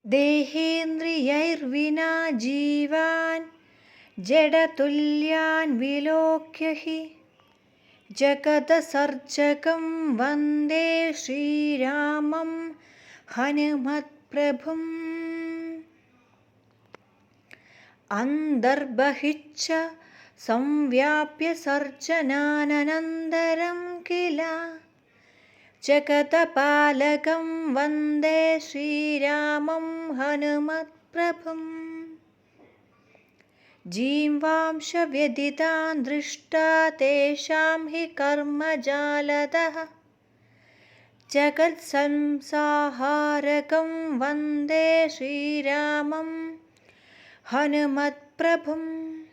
देहेन्द्रियैर्विना जीवान् जडतुल्यान् विलोक्य हि जगदसर्जकं वन्दे श्रीरामं हनुमत्प्रभुम्। अन्तर्बहिश्च संव्याप्य सर्जनानन्दरं किल जगत्पालकं वन्दे श्रीरामं हनुमत्प्रभुम्। जीवांशव्यथितान् दृष्ट्वा तेषां हि कर्मजालतः जगत्संसारकं वन्दे श्रीरामं हनुमत्प्रभुम्।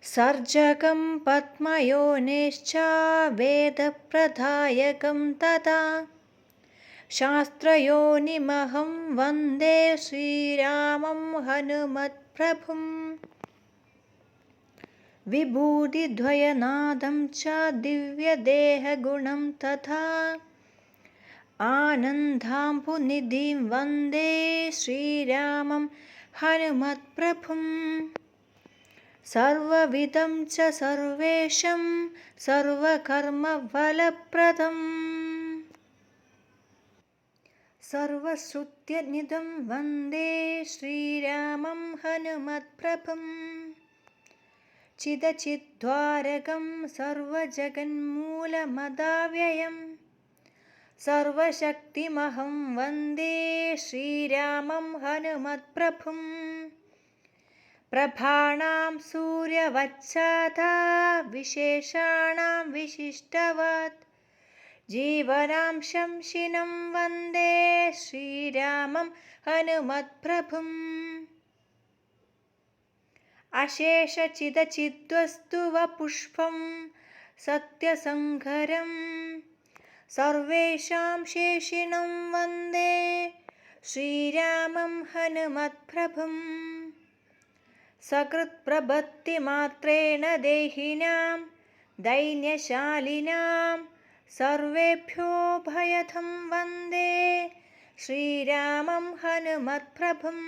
सर्जकं पद्मयोनेश्च वेदप्रदायकं तथा शास्त्रयोनिमहं वन्दे श्रीरामं हनुमत्प्रभुम्। विभूतिद्वयनादं च दिव्यदेहगुणं तथा आनन्दाम्बुनिधिं वन्दे श्रीरामं हनुमत्प्रभुम्। सर्वविधं च सर्वेशं सर्वकर्मफलप्रदम् सर्वश्रुत्यनिधं वन्दे श्रीरामं हनुमत्प्रभुम्। चिदचिद्वारकं सर्वजगन्मूलमदाव्ययं सर्वशक्तिमहं वन्दे श्रीरामं हनुमत्प्रभुम्। प्रभाणां सूर्यवच्चाथा विशेषाणां विशिष्टवत् जीवनां शंसिनं वन्दे श्रीरामं हनुमत्प्रभुम्। अशेषचिदचिद्वस्तुवपुष्पं सत्यसङ्घरं सर्वेषां शेषिणं वन्दे श्रीरामं हनुमत्प्रभुम्। सकृत्प्रभक्तिमात्रेण देहिनां दैन्यशालिनां सर्वेभ्यो भयथं वन्दे श्रीरामं हनुमत्प्रभुम्।